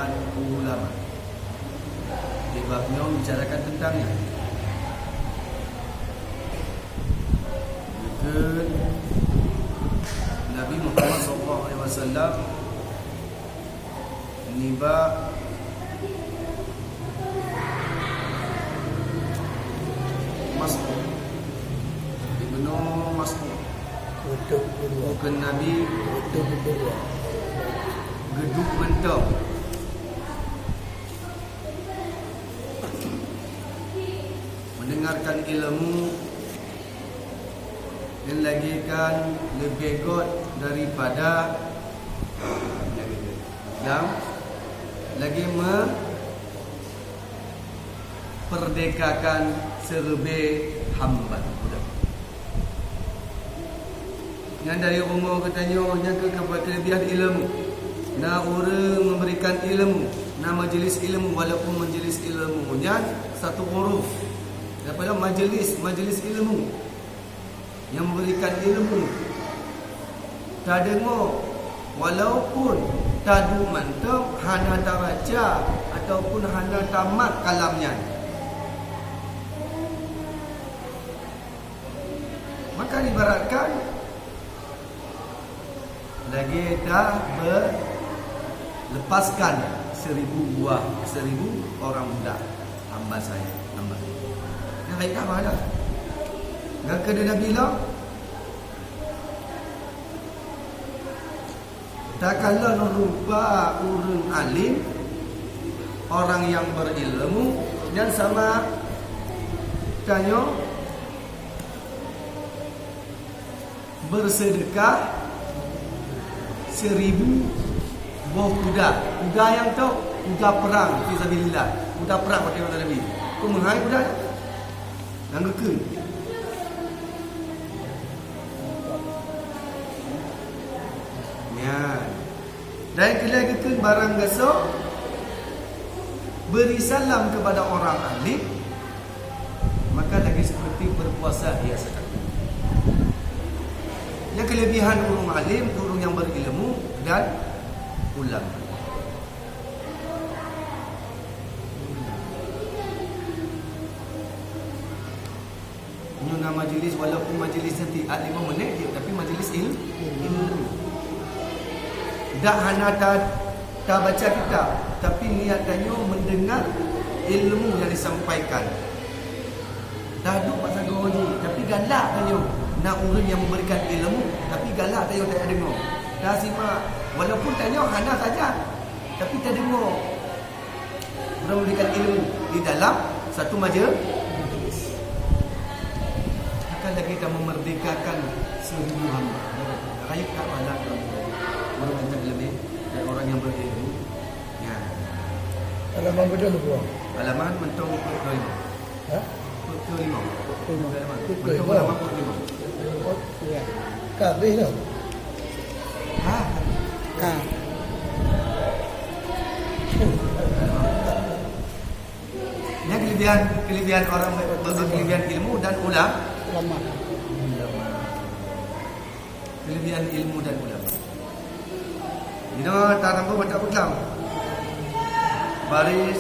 dan ulama. Sebabnya membicarakan tentangnya. Maka Nabi Muhammad SAW niba Mas'ud Ibnu Mas'ud bukan Nabi geduk mentong mendengarkan ilmu dan lagi kan lebih god daripada yang lagi memperdekakan serbe hamba. Yang dari umur katanya yang kelebihan ilmu. Nah orang memberikan ilmu, nah majlis ilmu walaupun majlis ilmunya satu huruf. Daripada majlis ilmu yang memberikan ilmu. Tak dengar walaupun tadu mantap hana tak baca ataupun hana tamat kalamnya. Maka ibaratkan lagi dah lepaskan 1000 orang muda hamba saya hamba. Yang lain tak ada. Enggak kena Nabi lah. Tak kala rupa orang alim, orang yang berilmu dan sama tanya bersedekah 1000 buah kuda. Kuda yang tu kuda perang fisabilillah. Kuda perang pada masa Nabi. Kau menghai kuda yang gekun. Ya. Dan kelai gekun barang gasok beri salam kepada orang alim, maka lagi seperti berpuasa dia sekali. Yang kelebihan orang alim, orang yang berilmu dan ulama. Nyuna majlis walaupun majlis nanti 5 minit je, tapi majlis ilmu. Dak hana tak baca kitab, tapi niatannya mendengar ilmu yang disampaikan. Dah duduk pasal gaji, tapi galak tanya. Nak orang yang memberikan ilmu, tapi galak tanya tak dengar. Dah simak, walaupun tanya hana saja, tapi tak dengar. Orang memberikan ilmu di dalam satu majlis. Akan lagi kita memerdekakan 1000 hamba. Rakyat tak malah orang yang lebih dan orang yang berilmu. Ya. Halaman betul buang. Halaman mentong 45. Ha? 45. Halaman. Betul. Mentong halaman 45. Ya. Kabeh dah. Ha. Ka. Yang kelebihan orang berkelebihan ilmu dan ulama. Kelebihan ilmu dan ulama. Dina tak nampak baca Islam. Baris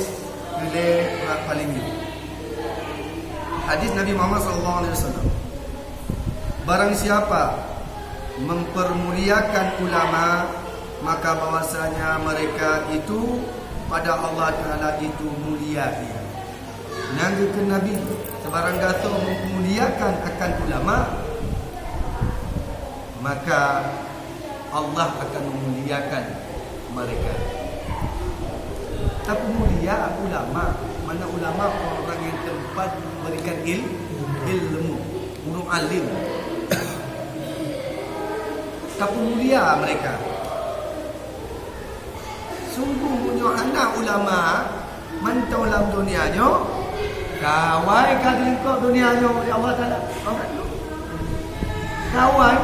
pilih paling ini. Hadis Nabi Muhammad SAW. Barang siapa mempermuliakan ulama, maka bahwasanya mereka itu pada Allah Ta'ala itu mulia dia. Nabi ke Nabi sebarang kata memuliakan akan ulama, maka Allah akan memuliakan mereka. Tapi mulia ulama, mana ulama orang yang tempat memberikan ilmu, orang alim. Tapi mulia mereka. Sungguh punya anak ulama mantau dalam dunianya, kawai kadang dunianya oleh Allah Taala. Kawai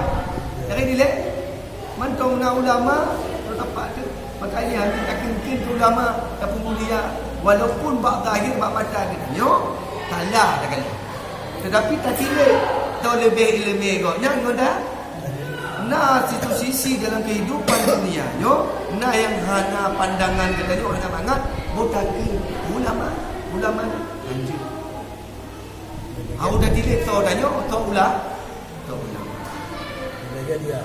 dari dilek mantau na ulama tepat tu. Maka ini hanya yakin ulama tapi mulia walaupun bak zahir bak mata dia. Kalah dah kali. Tetapi tak kira tahu lebih ilmu agaknya ngoda Nah situ sisi dalam kehidupan dunia nah yang hana pandangan katanya orang sangat botakin ulama lanjut. Udah dilihat tahu tanya tahu ulama. Dia.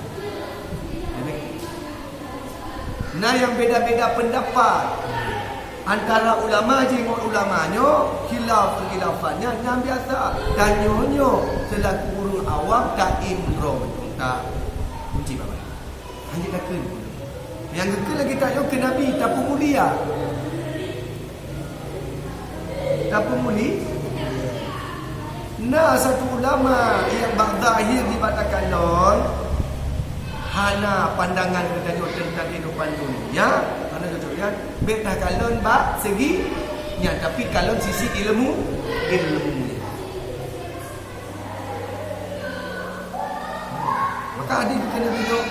Nah yang beda-beda pendapat antara ulama dengan ulamanya, khilaf-khilafannya yang biasa. Tanyonyo selaku guru awam tak imroh tak kunci bapa. Hanya takkan. Yang kedua lagi tak yo ke Nabi tak mulia. Tak mulia. Nah satu ulama yang ba'zahir dibatakan non hana pandangan katanya tentang kehidupan dunia, mana contohnya betah kalon ba segi nya tapi kalon sisi ilmu. Maka adik kena tengok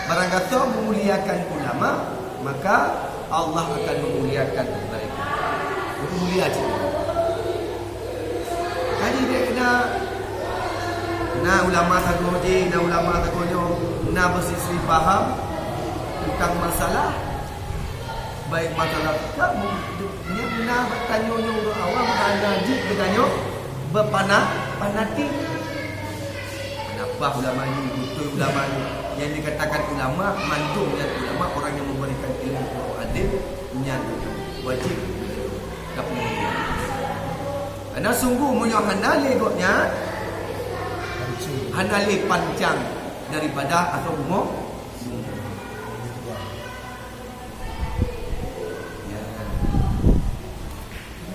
barang kata memuliakan ulama, maka Allah akan memuliakan mereka. Mulia cik. Jadi dia kena ulama tagoji, ulama tagojo, bersisi faham tentang masalah baik masalah kamu dia bertanya orang awam ada jik bertanya berpanati kenapa ulama ini betul ulama ini yang dikatakan ulama mandum dan ulama orang yang memberikan ilmu adil menyatu wajib tak boleh karena sungguh hanali gotnya hanali panjang daripada atau umur. Ya.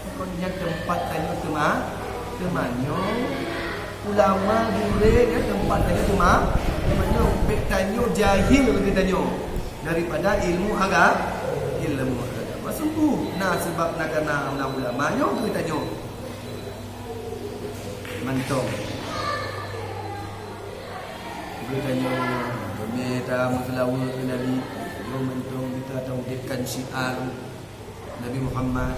Pokoknya tempat tanya temannya ulama boleh ya tempat tanya temannya bertanya jahil bertanya daripada ilmu agama. Sungguh sebab nak kena ulama-ulamanya bertanya. Mantap. Dia tanya Bermeta masalah ke Nabi Momentum kita tauhidkan syiar Nabi Muhammad.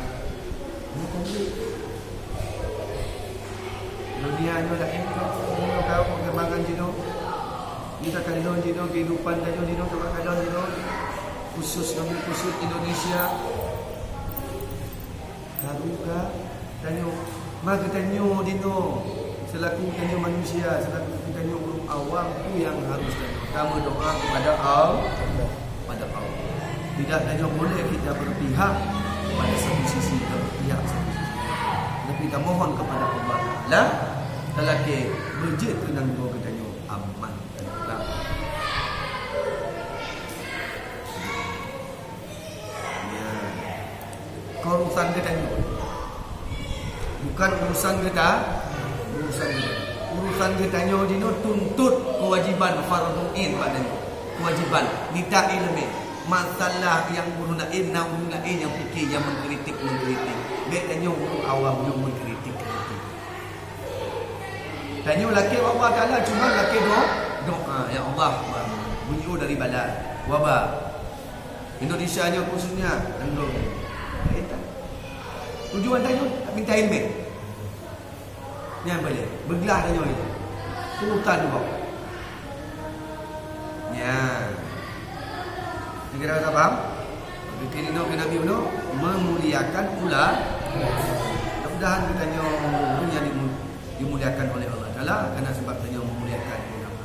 Dunia ni dah engkau kau perkembangan jino. Kita kalon jino kehidupan tanya jino coba kalon jino khusus kami khusus Indonesia. Karuka tanya maka tanya jino selaku tanya manusia, selaku tanya orang awam tu yang harus pertama doa kepada Allah. Tidak hanya boleh kita berpihak pada satu sisi berpihak satu sisi. Tapi kita mohon kepada Allah Taala telah ke berjet kenang doa kita aman. Ya. Urusan kita bukan urusan kita. Urusan kita dino tuntut kewajiban fardhu ain padanya. Kewajiban minta ilmu. Masalah yang guru lain yang fikir yang mengkritik. Bedanya guru awam yang mengkritik. Tanya laki Allah Taala cuma laki doa ya Allah bunyi dari bala wabah. Indonesia nya khususnya andong. Tujuan tanya minta ilmu. Yang boleh bergelah tanya itu. Turutan kau. Ya. Kira-kira faham? Bikin ini Nabi Uno memuliakan pula. Mudah-mudahan kita yang dimuliakan oleh Allah Taala karena sebab tanya memuliakan ulama.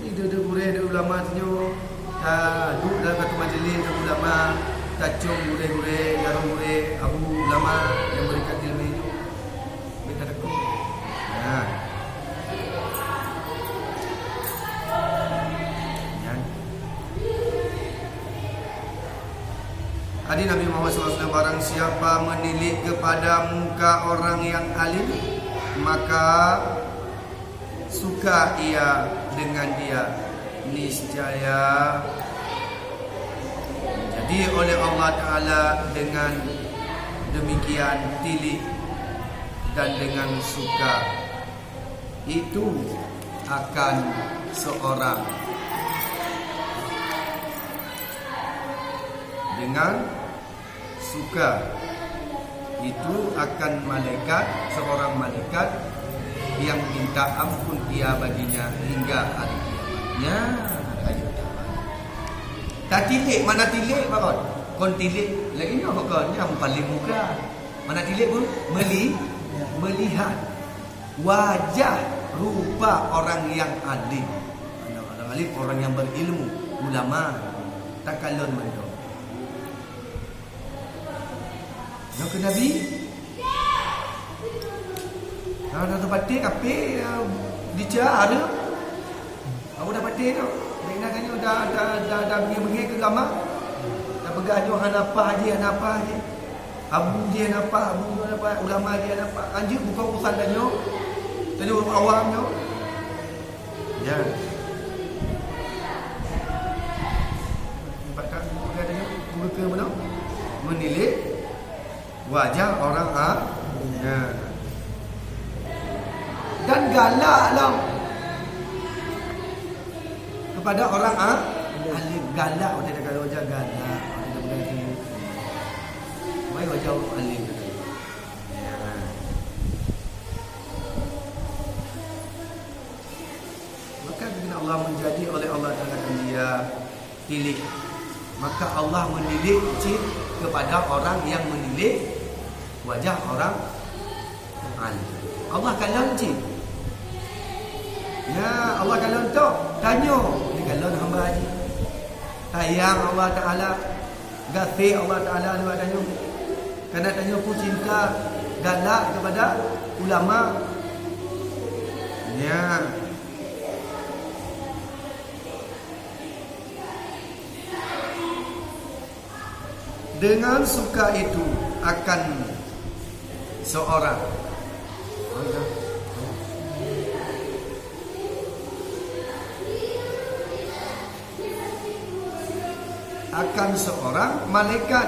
Ini dia boleh ada ulama tanya duduk dalam satu majlis ulama tacung boleh garung boleh abu ulama yang berikan ilmu itu. Kita takut. Hadis Nabi Muhammad SAW, barang siapa menilik kepada muka orang yang alim, maka suka ia dengan dia, niscaya jadi oleh Allah Ta'ala dengan demikian tilik dan dengan suka itu akan seorang dengan suka itu akan seorang malaikat yang minta ampun ia baginya hingga hari kiamatnya. Tak tilik, mana tilik baron? Kon tilik lagi ni kon yang paling muka. Mana tilik pun melihat wajah rupa orang yang alim. Orang alim, orang yang berilmu, ulama. Takalun mendo. Yang ke Nabi kalau dah terbatik apa dica ada. Aku dah batik tu. Nak tanya dah pergi ke gambar. Dah bergaduh hang apa je. Abu dia nampak, abu dia nampak, ulama dia nampak. Anjir bukan urusan tanya. Tanya orang awamnya. Ya. Pakak bukan tanya muka mana? Menilik wajah orang ya. Dan galaklah kepada orang alim, galak dia kata wajah galak, dia bergaya mai wajah orang alim. Ya. Maka bila Allah menjadi oleh Allah Taala dia pilih, maka Allah mendidik kepada orang yang mendidik wajah orang alim. Allah kalau cik. Ya, Allah kalau tu tanya, dia kalau hamba haji. Sayang Allah Taala, gasih Allah Taala dia tanya. Kerana tanya aku cinta galak kepada ulama. Ya. Dengan suka itu akan seorang malaikat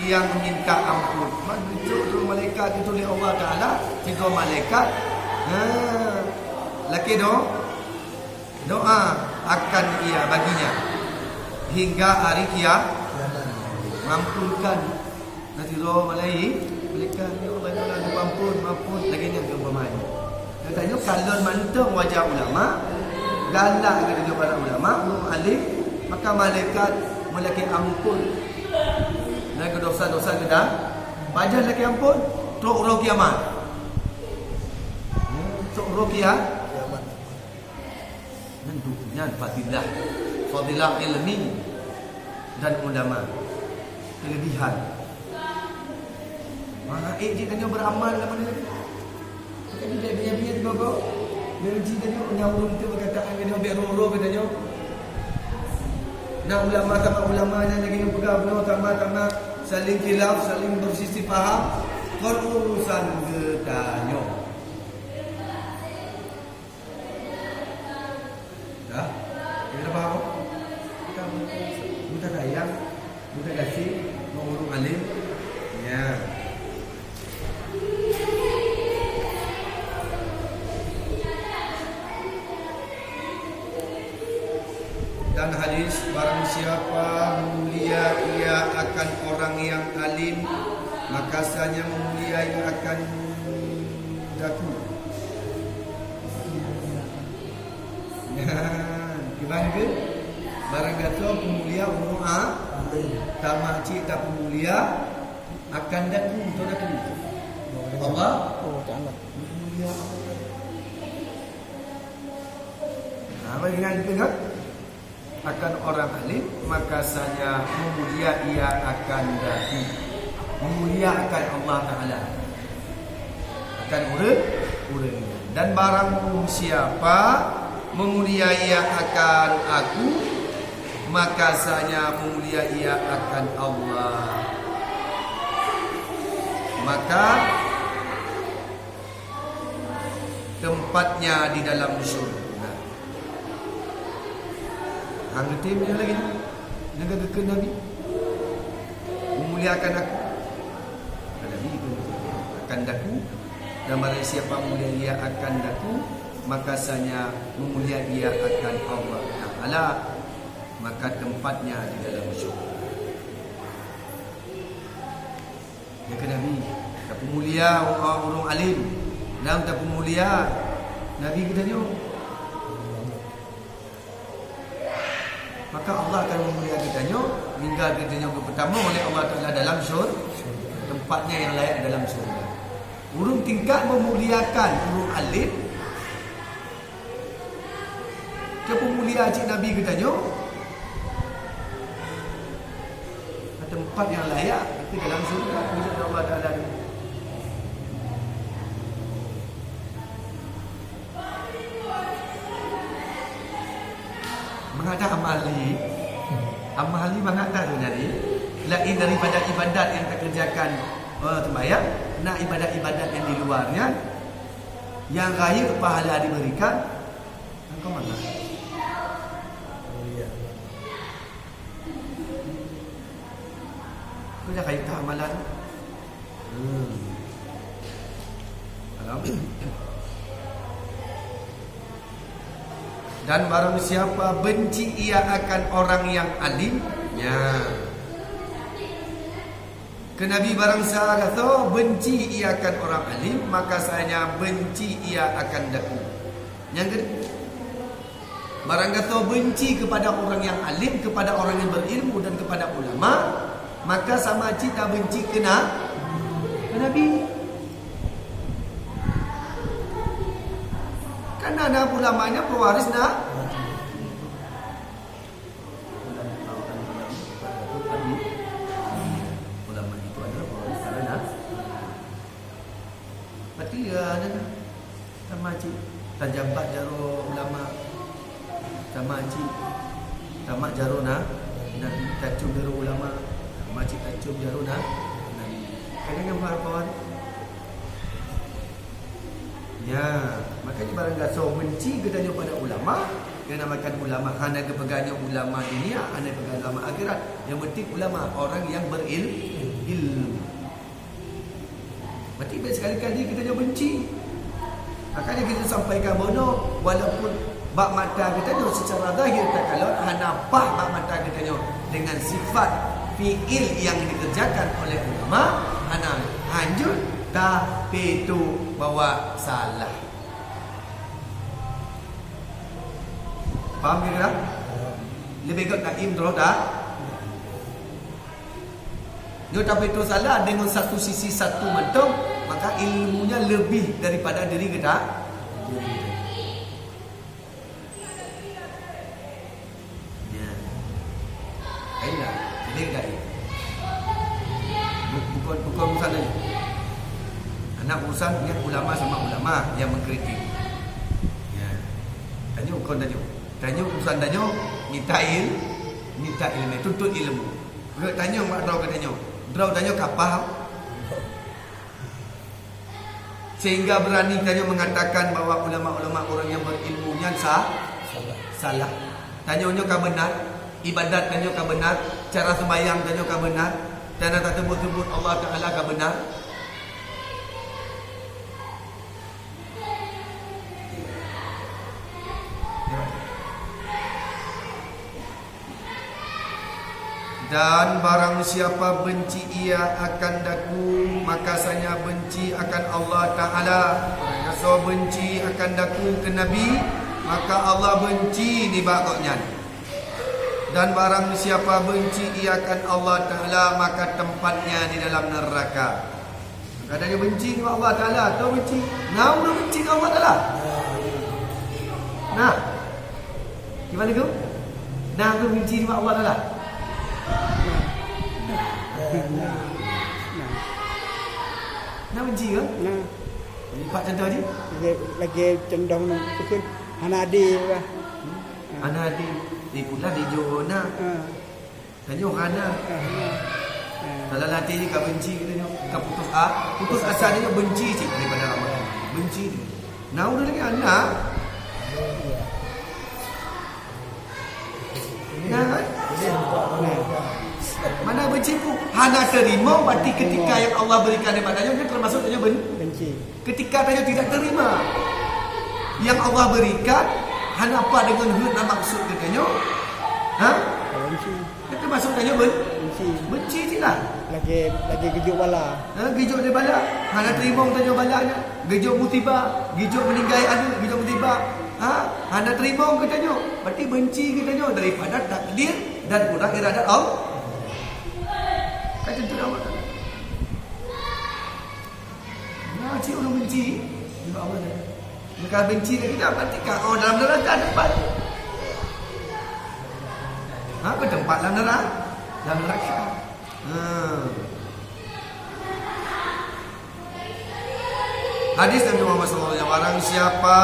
yang minta ampun. Maksud malaikat itu oleh Allah Taala, tiga malaikat. Laki doa akan ia baginya hingga hari kiamat. Mampunkan nanti doa malaikat ya Allah ya ampun lagi ni keumpamanya. Katanya kalau mantap wajah ulama, galak kepada ulama, alim, maka malaikat melaki ampun dan dosa-dosa kita wajah laki ampun tok roh kiamat. Tok roh kiamat. Dan fadilah ilmi dan ulama. Kelebihan. Dia kena beramal dalam mana lagi. Jadi dia juga kau. Dia tanya nyawur itu perkataan dia ambil roh-roh katanya. Nak ulama sama ulama yang lagi pegang benar tambah saling khilaf, saling bersisi faham. Kon urusan ketanya. Dah? Kita faham? Kita sayang, kita kasih orang alim. Ya. Dan hadis barang siapa mulia ia akan orang yang alim, maka sahaja memuliai akan daku. Gimana ke? Barang kata pemulia umum tak makcik tak pemulia akan daku. Betul daku. Allah. Mulia. Apa yang kita dengar? Akan orang alim, maka saja memulia ia akan daku. Memulia akan Allah Ta'ala, akan urut. Dan barang siapa memulia ia akan aku, maka saja memulia ia akan Allah. Maka tempatnya di dalam syurga. Hang ngerti punya lagi ni. Dengan kekeh Nabi memuliakan aku. Nabi akan daku. Dan barang siapa mulia ia akan daku, maka sanya memulia ia akan Allah Ta'ala, maka tempatnya di dalam syurga. Ya ke Nabi tak pemulia orang alim. Dan tak pemulia Nabi kita ni maka Allah akan memuliakan katanya hingga katanya pertama oleh Allah Taala dalam syurga, tempatnya yang layak dalam syurga. Urung tingkat memuliakan urung alim. Siapa mulia cik Nabi katanya tempat yang layak itu dalam syurga bila Allah Taala. Mengada amali mengada tu jadi lain daripada ibadat yang terkerjakan sembahyang, nak ibadat-ibadat yang di luarnya yang raya pahala diberikan, engkau mana? Kau dah kaya amalan. Alam. Dan barang siapa benci ia akan orang yang alimnya. Ke Nabi barang siapa kata benci ia akan orang alim, maka saya benci ia akan daku. Yang kedua, barang kata benci kepada orang yang alim, kepada orang yang berilmu dan kepada ulama, maka sama cita benci ke Nabi. Karena ada ulamanya pewaris ulama itu adalah pewaris karena berarti ada sama cik tajabat jaro ulama sama cik tamak jaro dan kacung jaro ulama sama cik kacung jaro kadang-kadang pewaris. Ya, makanya barang gasau benci katanya pada ulama, yang namakan ulama hanya kepegangnya ulama dunia, hanya pegang ulama akhirat. Yang penting ulama orang yang berilmu. Berarti baik sekali-kali kita jangan benci. Makanya kita sampaikan bono walaupun bak mata kita tu secara zahir tak kalau hanya bah bak mata kita dengan sifat fiil yang dikerjakan oleh ulama hanya hanjur tapi itu bawa salah. Faham ke tak? Lebih kot tak intro tak? Dia tapi itu salah dengan satu sisi satu macam, maka ilmunya lebih daripada diri kita. Ya. Kailah, jadi kai. Bukan misalnya anak urusan dengan ulama sama ulama yang mengkritik. Ya. Tanya urusan tanya minta ilmu, tuntut ilmu. Dia tanya mak draw katanya. Draw tanya kapal. Sehingga berani tanya mengatakan bahawa ulama-ulama orang yang berilmunya salah. Tanya kah benar? Ibadat tanya kah benar? Cara sembahyang tanya kah benar? Tanya tak sebut-sebut Allah Taala kah benar? Dan barang siapa benci ia akan daku, maka saya benci akan Allah Ta'ala. So benci akan daku ke Nabi, maka Allah benci di bakoknya. Dan barang siapa benci ia akan Allah Ta'ala, maka tempatnya di dalam neraka. Katanya benci kepada Allah Ta'ala atau benci? Nah, udah benci kepada Allah Ta'ala. Nah, gimana tu? Nah, aku benci kepada Allah Ta'ala. Nak benci ke? Nah. Lipat contoh je. Lagi cenderung mungkin Hanadi lah. Hanadi. Pula di Johana. Tanya Hana. Kalau latih je kau benci katanya. Kau putus asa dia benci je daripada Ramadan. Benci dia. Nah, udah lagi anak. Nah, kan? Mana benci pun hana terima, berarti ketika yang Allah berikan daripadanya dia termasuk tanya benci. Ketika tanya tidak terima yang Allah berikan, hana apa dengan hud dan maksud katanya? Benci. Dia termasuk tanya benci. Benci je lah. Lagi gejuk bala. Gejuk dia bala. Hana terima tanya balanya. Gejuk musibah, gejuk meninggal anak, gejuk musibah. Anda terima katanya, berarti benci katanya daripada takdir dan kurang iradat Allah. Kata tu nama. Nah, cik orang benci, juga Allah. Maka benci kita berarti kau dalam neraka tempat. Ke tempat dalam neraka. Dalam neraka. Hadis Nabi Muhammad SAW, barang siapa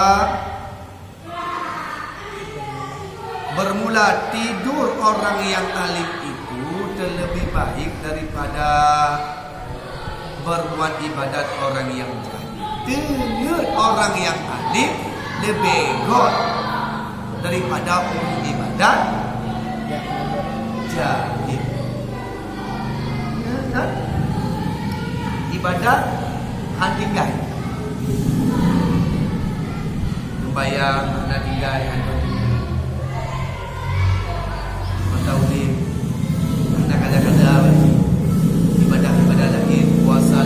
bermula tidur orang yang alim itu terlebih baik daripada berbuat ibadat orang yang jahil. Dengar orang yang alim lebih god daripada orang ibadat jahil. Ibadat handinggai, sembahyang handinggai, taulid, kadang-kadang ibadah lain, puasa,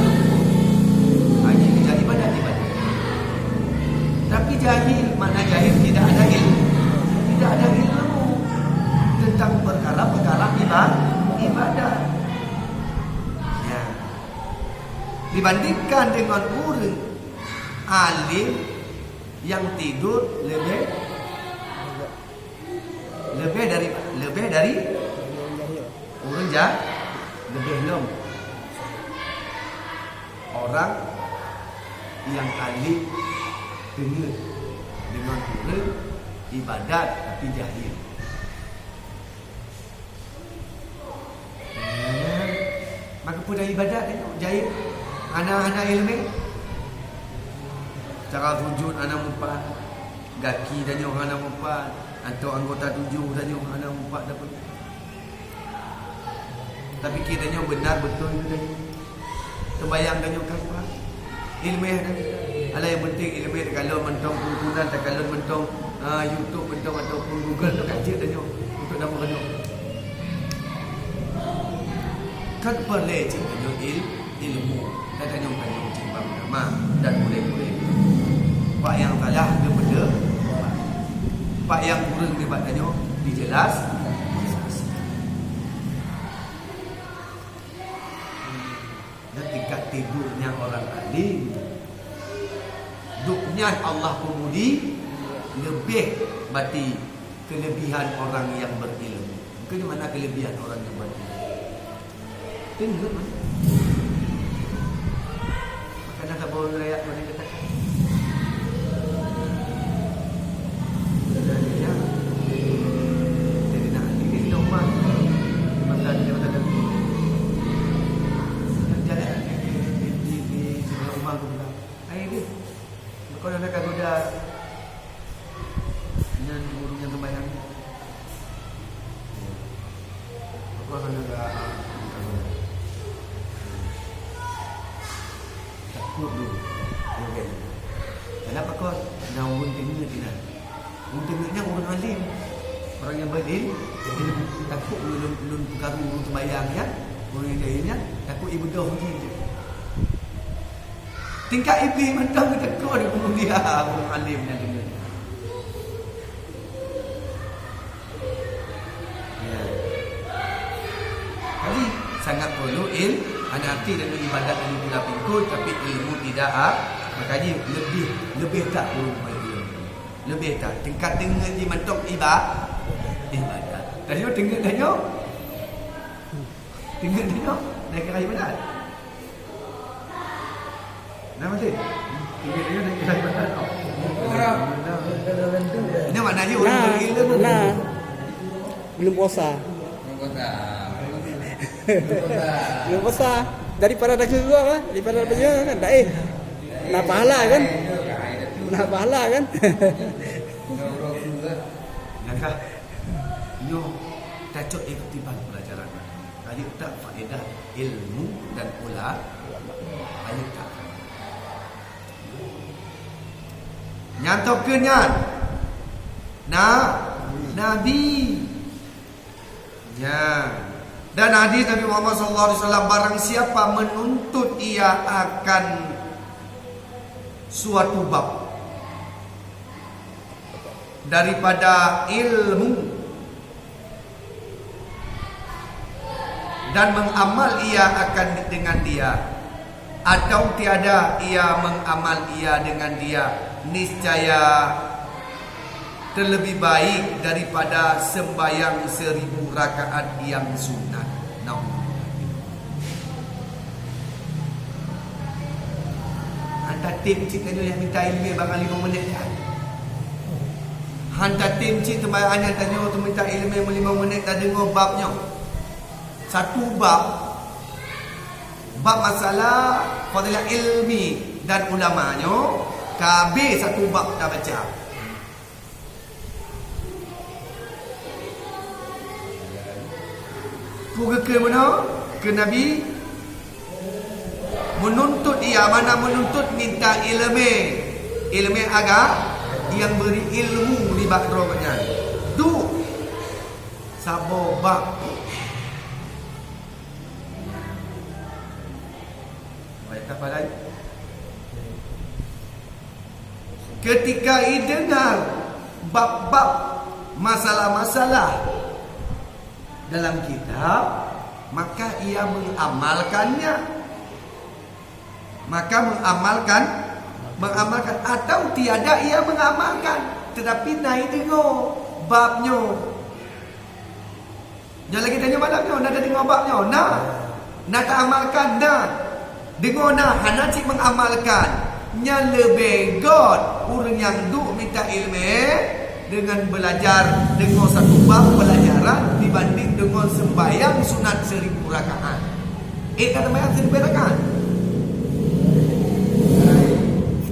haji, ibadah. Tapi jahil, makna jahil tidak ada ilmu, tentang perkara-perkara ibadah. Ya. Dibandingkan dengan orang alim yang tidur lebih dari orang jahil, lebih lom. Orang yang alim dengar dengan orang ibadat tapi jahil. Maka pun dah ibadat jahil. Anak-anak ilmu cara wujud anak mumpat, gaki tanya orang anak mumpat, atau anggota tujuh tanya orang anak mumpat dapat. Tapi kiranya benar betul itu tanya. Sembayang tanya apa? Ilmu tanya. Alah yang penting ilmu kalau mentong kumpulan, tak kalau mentong YouTube, mentong ataupun Google tu kaji tanya untuk nama kena. Kan boleh tanya ilmu. Dan tanya cimbang nama dan boleh. Pak yang salah dia benda, pak yang kurang dia tanya dijelas. Dan tingkat tidurnya orang alim, duknya Allah pemudi lebih berarti kelebihan orang yang berilmu. Ke mana kelebihan orang yang berilmu? Tengok mana? Kadang tak boleh rakyat mana katakan. Jadi nak tinggal di rumah. Masa dia kata jalan di rumah aku bilang, "Ai dia. Kau dah nak goda dengan burung yang sembahyang." Aku akan agak takut dulu. Okay. Kenapa kau nak urun tengah tidak? Urun tengahnya orang alim, orang yang berilmu. Jadi takut ulun perkara urun sembahyang ya. Orang yang jahilnya takut ibu dah mungkin. Tingkat iblis mentang kita takut dia bunuh dia orang alimnya dengar. Ya. Jadi sangat perlu ada arti dan ibadat dan pula pikul, tapi ilmu tidak makanya lebih tak perlu ilmu. Lebih tak tingkat dengar di mentok ibadat. Tadi tu dengar tanya nak kira ibadat. Nama dia? Dia nak kira ibadat. Ini maknanya orang berilmu. Belum puasa. Belum puasa. Daripada dah keluar lah. Daripada kerja kan. Tak nak pahala kan. Nak pahala kan. Nakah Yo tajuk iktibar pelajaran. Ayat tak faedah ilmu dan pula ayat tak. Nyantokeunnya Nabi. Ya. Dan hadis Nabi Muhammad SAW, barang siapa menuntut ia akan suatu bab, daripada ilmu dan mengamal ia akan dengan dia, atau tiada ia mengamal ia dengan dia, niscaya terlebih baik daripada sembahyang 1000 rakaat yang sunat. Hantar tim cik tanya yang minta ilmu bakal 5 minit kan. Hantar tim cik tembayangan tanya tu minta ilmu 5 minit dah dengar babnya. Satu bab masalah fadilah ilmi dan ulamanya, kabeh satu bab dah baca. Puga ke mana? Ke Nabi menuntut ia, mana menuntut minta ilmu agak yang beri ilmu di bakronya. Tu sabo bab. Baik apa lagi? Ketika ia dengar bab-bab masalah-masalah dalam kitab, maka ia mengamalkannya. Mengamalkan atau tiada ia mengamalkan, tetapi naik dengar babnya. Jangan lagi tanya malamnya, nak dengar babnya, nak tak amalkan, dengar hana cik mengamalkan. Nya lebih god orang yang duk minta ilmu dengan belajar dengar satu bab pelajaran dibanding dengan sembahyang sunat 1000 rakaat. Kata sembahyang 1000 rakaat.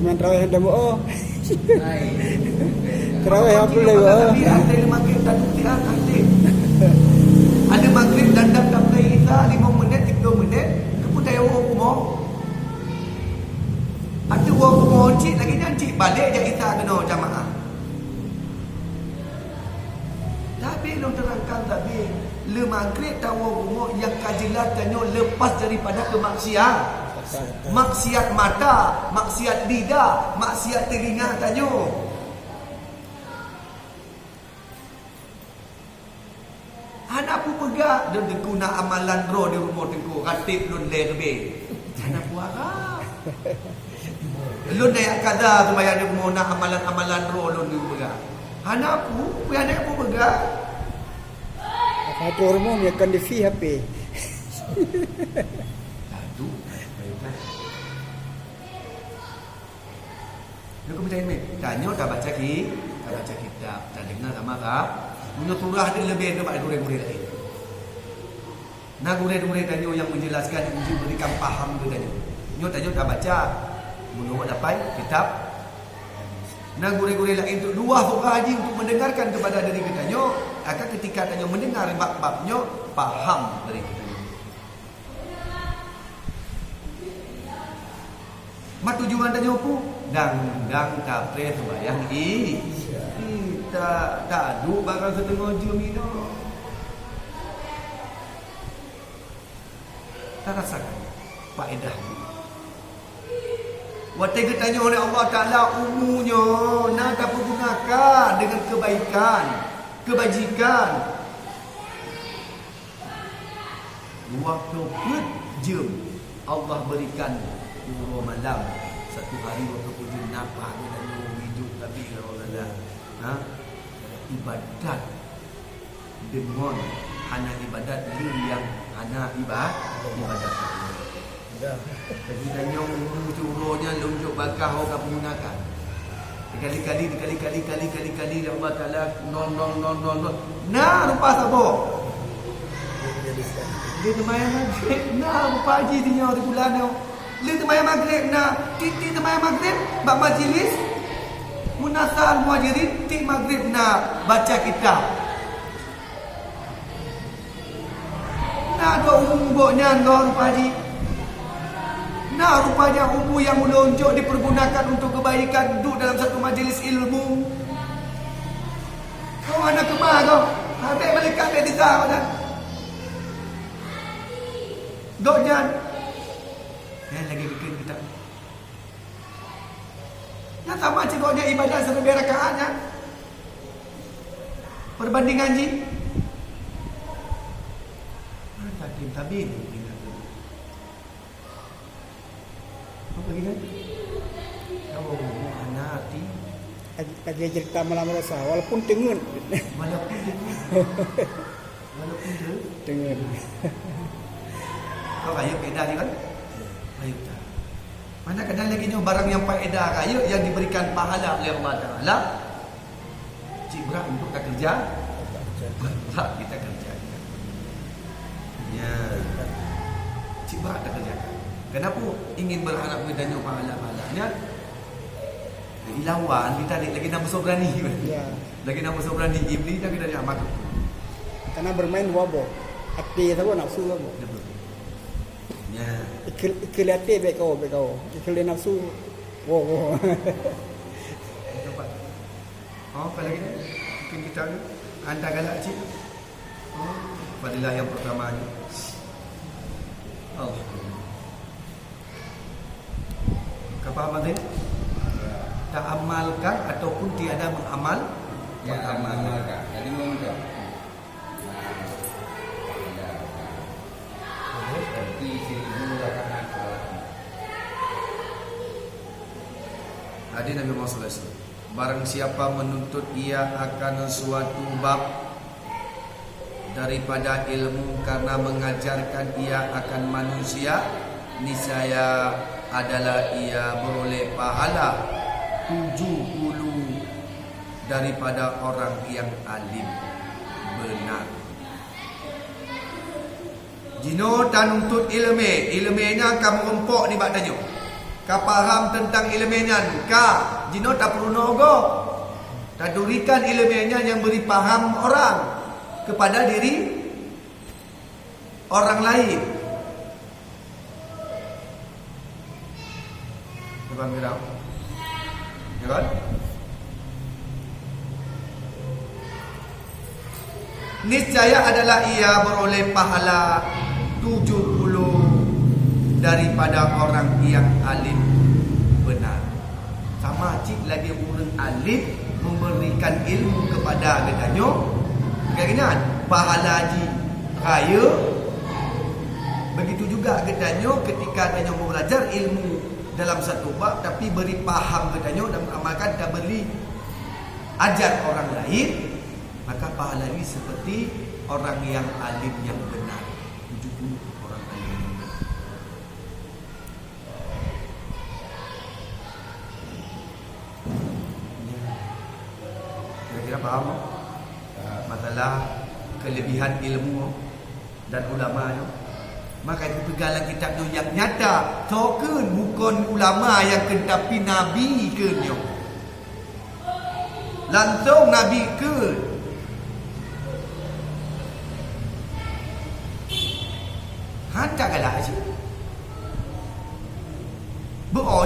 Semen terawih dah oh. Terawih apa lagi? Ada maghrib dan ada maghrib dan dah kita 5 minit 3 minit kamu dah rumah. Ada orang rumah cik lagi nanti balik je kita kena jamaah. Tapi lo terangkan tadi le maghrib tahu rumah yang kajilatannya lepas daripada kemaksiatan. Maksiat mata, maksiat lidah, maksiat telinga tanya. Anak pun pegak dan guna amalan roh di rumah tengku ratib lun le lebih. Anak puara. Lun dah kada sembahyang di rumah nak amalan-amalan roh lun di pegak. Anak pun pegak. Satu rumah dia akan di fee HP. Dia kau bertanya, tanya tak baca kitab, tak dengar sama kah? Menurut surah dia lebih ada gurih-gurih lain. Nah gurih-gurih tanya yang menjelaskan, yang memberikan faham ke tanya. Nyo tanya tak baca, menurut dapat kitab. Nah gurih-gurih lain untuk luah surah haji untuk mendengarkan kepada diri kita nyo. Akan ketika tanya mendengar bab-babnya, faham dari kita. Mak tujuan tanya apa? Dang kapre sembahyang tak duk barang setengah jam ni tak rasakan faedah ni. Waktu kita tanya oleh Allah Ta'ala umunya nak dapat gunakan dengan kebaikan, kebajikan. Waktu jam Allah berikan 2 malam, satu hari waktu pujian nafas dan hidup tapi Allah ibadat dengan hana ibadat yang hana ibadat. Jadi tanya curonya lunjuk bakah orang menggunakan. Kali-kali Allah Ta'ala non. Nah rupa sabuk. Dia temayang maghrib. Nah rupa haji dia di bulan ni. Dia temayang maghrib. Nah titi temayang maghrib. Bak majlis. Munasal muhajirin. Tik maghrib nak baca kitab. Nah dua umumnya no rupa haji. Nah rupanya umur yang melonjak dipergunakan untuk kebaikan, duduk dalam satu majlis ilmu. Kau anak kemah kau? Habis balik kat desa kau dah. Doknya. Lagi bikin kita. Yang sama cikoknya ibadah 1000 rakaatnya. Perbandingan ji. Ada tim tabin. Apa lagi kan? Oh, anak hati. Lagi cerita malam rasa walaupun tengun. Walaupun dia Tengun. kau kayu faedah ni kan? Kayu tak. Mana kadang lagi ni barang yang faedah kayu yang diberikan pahala oleh Allah Taala. Cik berat untuk kita kerja. Tak kita kerja. Ya. Cik berat kita kerja. Kenapa ingin berharap bertanya pahala-pahalanya? Ilawan ditarik lagi nak besar berani. Ya. Lagi nak besar berani iblis dah kita amat. Karena bermain wabo. Hati tahu nafsu wabo. Ya. Ikil hati baik kau. Ikil nafsu. Wow. Dapat. Oh, apa lagi ni? Mungkin kita ni anda galak cik. Oh, fadilah yang pertama ni. Oh. Kau faham tadi? Tak amalkan ataupun tiada mengamal. Ya, amalkan. Jadi mengundang. Seperti 1000 rakaat. Hadis Nabi Muhammad SAW. Barang siapa menuntut ia akan suatu bab daripada ilmu karena mengajarkan ia akan manusia, niscaya adalah ia beroleh pahala 70 daripada orang yang alim benar. Jino dan nuntut ilmunya kamu rempok ni bak tanya. Kau faham tentang ilmunya ka? Jino tak perlu nogo. Tak durikan ilmunya yang beri faham orang kepada diri orang lain. Bukan kira. Ya kan? Niscaya adalah ia beroleh pahala 70 daripada orang yang alim benar. Sama cik lagi orang alim memberikan ilmu kepada gedanyo. Keingat pahala ji raya. Begitu juga gedanyo ketika gedanyo belajar ilmu dalam satu bab tapi beri faham gedanyo dan amalkan dan beri ajar orang lain, maka pahala ini seperti orang yang alim yang benar. 70 orang alim yang benar. Kira-kira faham? Masalah kelebihan ilmu dan ulama tu. Maka itu pegalan kitab tu yang nyata. Token bukan ulama yang ke tapi nabi ke nyo. Langsung nabi ke. Hantar galak cik.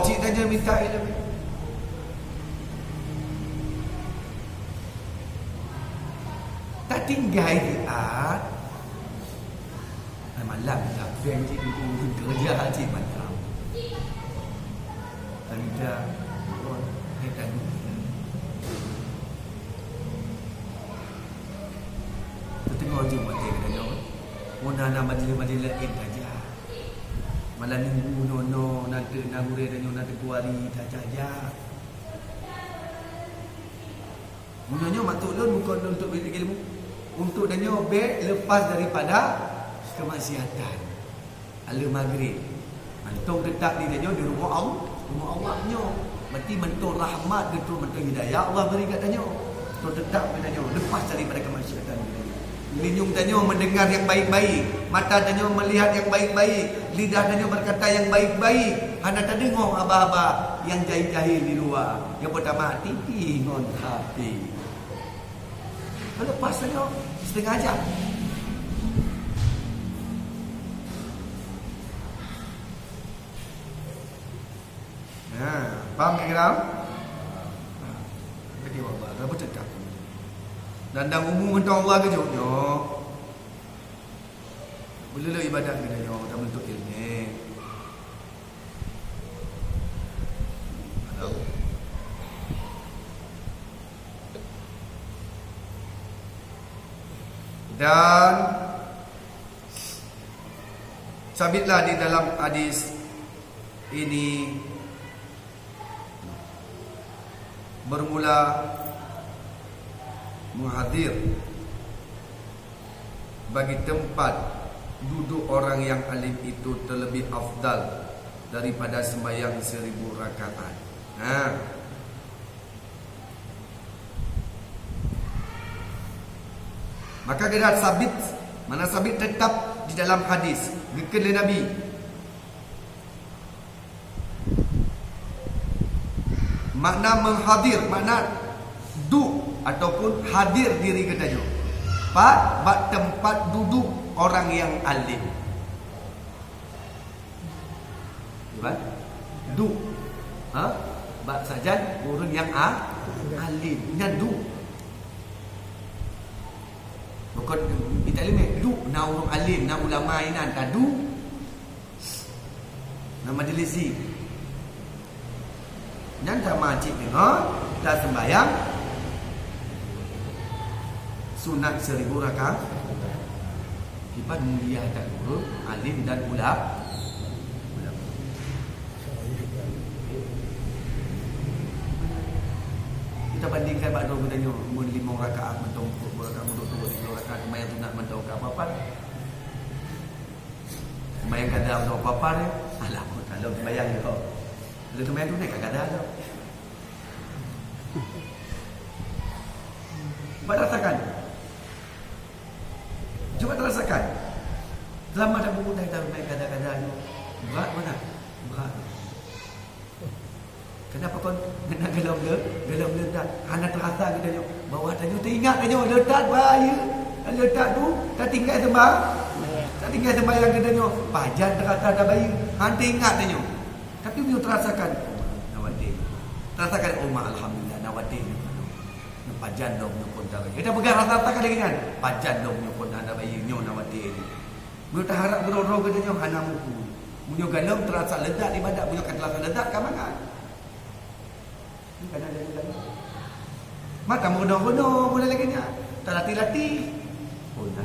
Cik tanya minta ilmu. Tak tinggal dia. Malam tak bank cik itu kerja cik malam. Tapi dah saya tanya. Tengok je mati katanya. Muna nama majlis-majlis lain saja. Malam minggu nono nanti nagure dan nanti kuari saja. Munanya matuk lun bukan untuk ilmu. Untuk danyo be lepas daripada kemaksiatan. Ala maghrib. Mentung tetap di danyo di rumah Allah. Rumah Allahnya. Berarti mentung rahmat gitu, mentung hidayah Allah beri kat danyo. Mentung tetap di danyo lepas daripada kemaksiatan. Linyung danyo mendengar yang baik-baik, mata danyo melihat yang baik-baik, lidah danyo berkata yang baik-baik. Hana tak dengar abah-abah yang jahil-jahil di luar. Yang pertama titi ngon hati. Lepas danyo setengah jam. Faham kira? Bagi Allah, apa cakap? Dan umum untuk Allah ke jauhnya. Bolehlah ibadat ke jauhnya, tak bentuk ilmu. Dan sabitlah di dalam hadis ini bermula menghadir bagi tempat duduk orang yang alim itu terlebih afdal daripada sembahyang 1000 rakaat. Maka dia sabit, mana sabit tetap di dalam hadis dikir oleh Nabi. Makna menghadir, makna duduk ataupun hadir diri kita juga. Bak tempat duduk orang yang alim. Baik. Duduk. Bak saja orang yang alim. Ini duduk. Bukan kita alim duduk. Nak orang alim, nak ulama inan tadu. Nak majlisi. Yang dah majid tengok, dah sembahyang sunat 1000 rakaat. Kita mulia tak guru, alim dan ulama. Kita bandingkan bak dua bedanya mun 5 rakaat mentong 10 rakaat mentong 2 rakaat sembahyang sunat mentong ke apa-apa. Sembahyang kadang mentong apa-apa ni. Alah, kalau sembahyang ni kau. Kalau sembahyang tu ni kadang-kadang tau. Cuba rasakan. Cuba rasakan. Selama dah buku dah main kadang-kadang ni. Berat mana? Berat. Kenapa kau nak gelam dah? Hana terasa kita tengok. Bawah tanya teringat tanya letak bahaya. Letak tu tak tinggal sembah. Tak tinggal sembah yang kita tengok. Pajan terasa dah bahaya. Han ingat tanya. Tapi bila terasakan nawati. Terasakan alhamdulillah nawati. Pajan dong pun tak bayi. Kita pegang rasa-rasa lagi kan. Pajan dong pun ada bayi nyo nawati ni. Bila tak harap beroro kita tengok hana muku. Munyo galam terasa ledak di badak, munyo kan terasa ledak kan mangan. Ini kan ada juga. Mata mudah-mudah boleh lagi ni. Tak latih-latih. Oh nah.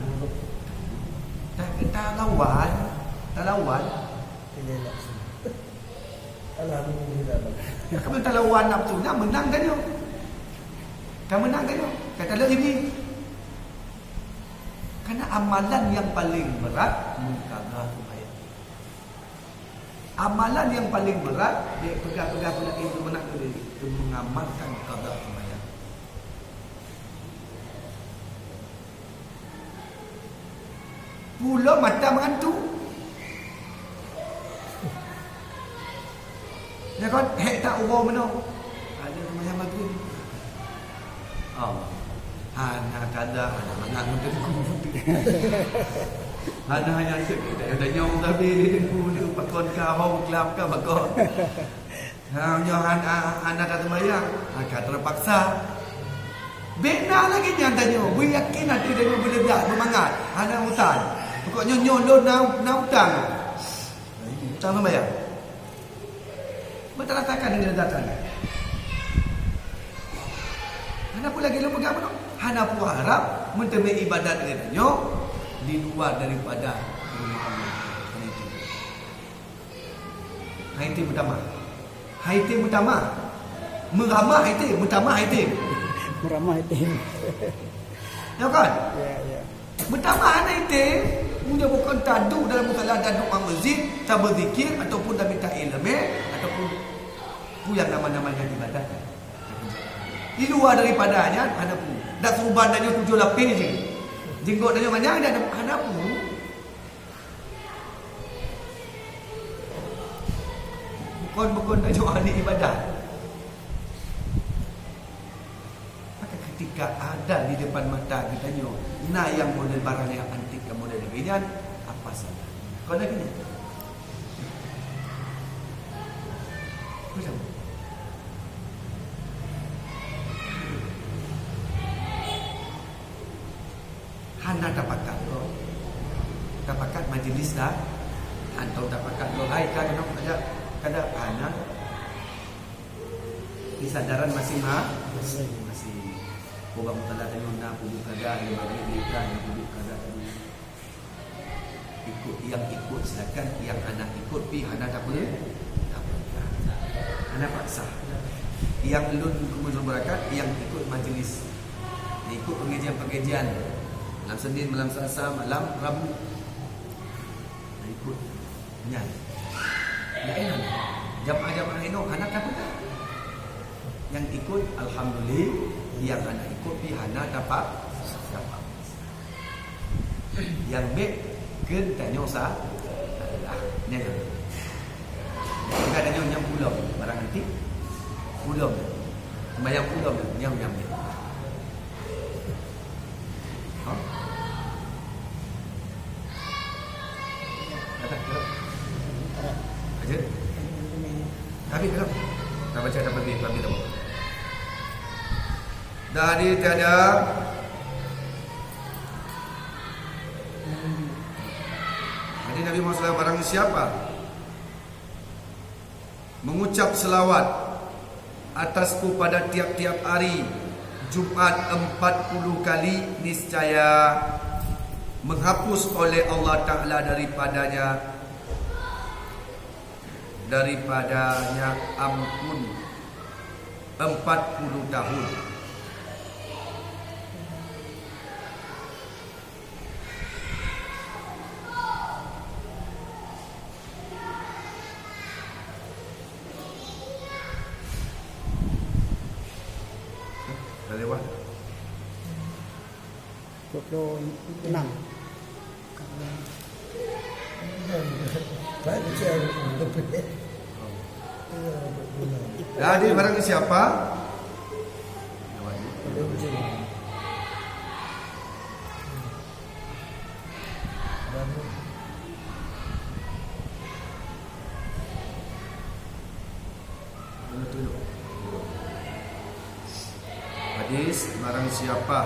Tak lawan. Alhamdulillah. Kamu tak lawan nafsunya menang kan yo. Kamu menang kan yo. Kata Allah ini. Karena amalan yang paling berat mengkadah supaya. Amalan yang paling berat dia pegang-pegang budak itu menang diri. Itu mengamalkan qada sembahyang. Pula mata mengantuk. Ya kan, tak urang mana. Ada sembahyang maghrib. Hana kada hana mangan untuk kumpul. Hana hanya ada nyong tapi kudu pakon ka hau kelam ka bakon. Hana tak sembahyang, agak terpaksa. Bena lagi yang tanya, gue yakin nanti dia boleh dah bermangat. Hana hutan. Pokoknya nyolong na hutang. Hutang sembahyang. Betul rasakan dengan datang. Hana pun lagi lu pegang mana? Hana pun harap mentemui ibadat dia di luar daripada rumah Allah. Haiti utama. Haiti utama. Meramah Haiti, utama Haiti. Meramah itu. Ya kan? Ya. Utama Haiti, punya bukan tadu dalam mukalah tadu masjid, tak berzikir ataupun dah minta ilmu ataupun puyang nama-nama yang ibadat. Di luar daripadanya ada pun. Dak suruban dan 7 lapis je. Jenggot dan banyak ada pun. Bukan nak jual ahli ibadat. Maka ketika ada di depan mata kita nyo, nah yang model barang yang antik, yang model beginian, apa salah? Kau nak gini? Macam Hana dapakat lo, dapakat majlis dah, atau dapakat lo hai kan kada Hana kesadaran masih. Orang telah tayuna pun kada yang bagi dia yang pun kada. Ikut yang ikut silakan, yang anak ikut pi anak tak boleh. Tak boleh. Anak paksa. Yang lun kemudian berakat, yang ikut majlis. Yang ikut pengajian-pengajian. Malam Senin, malam Selasa, malam Rabu. Yang ikut. Nyan. Ya enak. Jamaah-jamaah ini anak tak boleh. Yang ikut alhamdulillah, yang anak ikut pihana dapat. Yang baik kan tanya sah adalah ni. Jika ada yang pulau barang nanti pulau. Sembahyang pulau yang ni. Ha? Ada. Aja. Tapi kalau dah baca dapat lebih tahu. Dari tiada Hadis Nabi Muhammad SAW, barang siapa mengucap selawat atasku pada tiap-tiap hari Jumaat 40 kali, niscaya menghapus oleh Allah Ta'ala daripadanya ampun 40 tahun. Dah lewat 26. Jadi barang siapa hadis barang siapa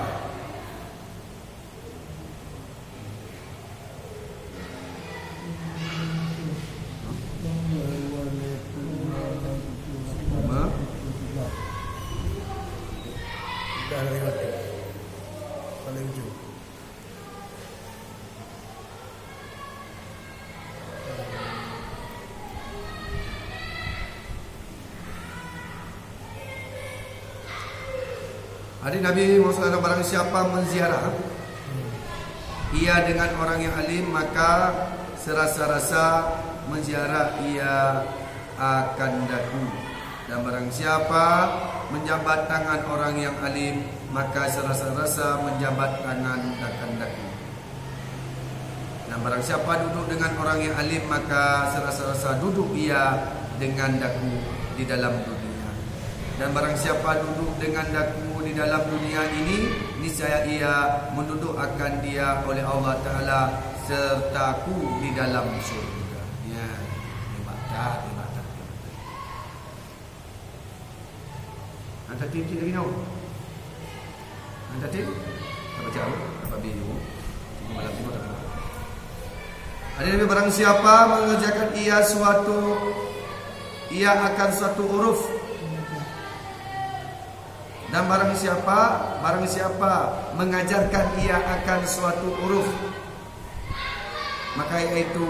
dah lewat paling ujung. Hadis Nabi Muhammad SAW, barang siapa menziarah ia dengan orang yang alim, maka serasa-rasa menziarah ia akan daku. Dan barang siapa menjabat tangan orang yang alim, maka serasa-rasa menjabat tangan akan daku. Dan barang siapa duduk dengan orang yang alim, maka serasa-rasa duduk ia dengan daku di dalam dunia. Dan barang siapa duduk dengan daku di dalam dunia ini, niscaya ia mendudukkan dia oleh Allah Ta'ala sertaku di dalam surga. Ya, hebat. Anda tim lagi now. Anda tim apa jauh apa biru. Malam itu tak. Ada lebih barang siapa mengerjakan ia akan suatu huruf. Dan barang siapa mengajarkan ia akan suatu huruf, maka iaitu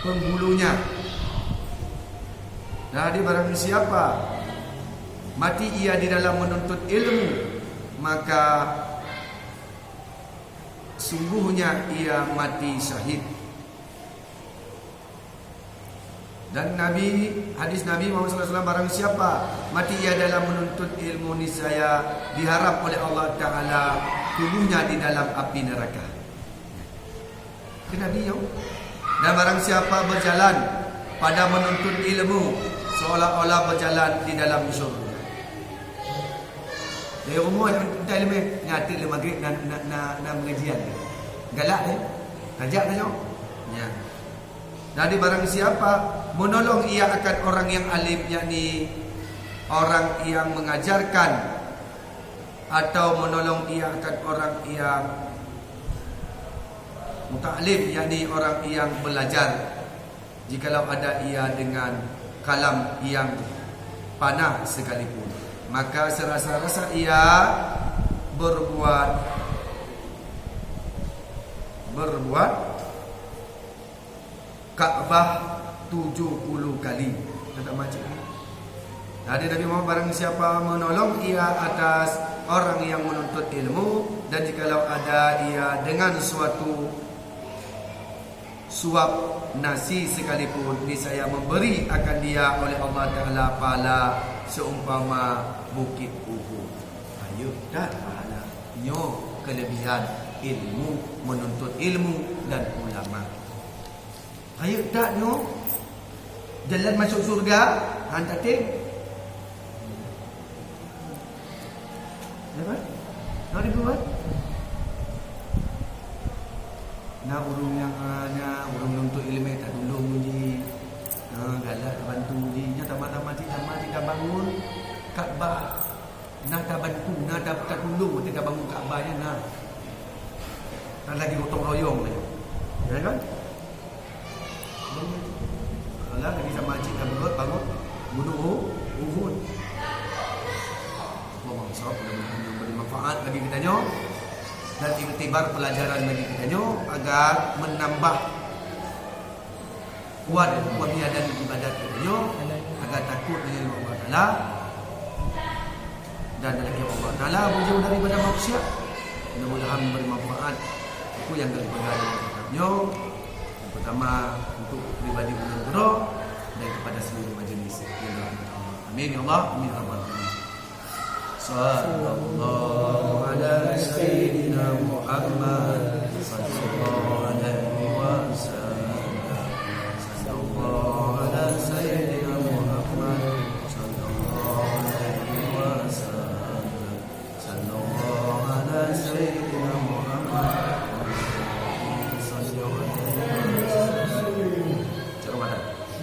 penghulunya. Jadi barang siapa mati ia di dalam menuntut ilmu, maka sungguhnya ia mati syahid. Dan hadis Nabi Muhammad SAW, barang siapa mati ia dalam menuntut ilmu, niscaya diharap oleh Allah Ta'ala tubuhnya di dalam api neraka. Nabi yo. Dan barang siapa berjalan pada menuntut ilmu, seolah-olah berjalan di dalam syurga. Dari rumah kita ilmu ngati le maghrib na mengajian. Galak ajak tanya. Ya. Jadi barang siapa menolong ia akan orang yang alim, yakni orang yang mengajarkan, atau menolong ia akan orang yang muta'alim, yakni orang yang belajar, jikalau ada ia dengan kalam yang panah sekalipun. Maka serasa-rasa ia berbuat Ka'bah 70 kali. Tak macam ni. Ada Nabi Muhammad, barang siapa menolong ia atas orang yang menuntut ilmu, dan jikalau ada ia dengan suatu suap nasi sekalipun, niscaya memberi akan dia oleh Allah Ta'ala pahala seumpama bukit Uhud. Ayo dah pahala. Nyo kelebihan ilmu, menuntut ilmu dan ulama. Ayo dah nyo jalan masuk surga hantar ting. Apa? Nak dibuat? Nak urung yang urung nuntut ilmu tak tolong je. Galak bantu je. Nya tamat-tamat kita bangun Kaabah. Nak tak bantu, nak tak tolong kita bangun Kaabahnya nak. Tak lagi gotong royong lagi. Ya kan? Kalau lagi sama cik dah bangun bunuh Uhud. Sebab mudah-mudahan beri manfaat bagi kita nyo dan iktibar pelajaran bagi kita nyo agar menambah kuat dan ibadat kita nyo, agar takut dengan Allah Taala dan dari Allah Taala, menjauh daripada maksiat. Mudah-mudahan beri manfaat itu yang daripada nyo. Yang pertama untuk pribadi penyelenggaraan dan kepada seluruh majlis yang dirahmati Allah. Amin ya Allah, amin ya rabbal alamin. Sallallahu ala sayyidina Muhammad sallallahu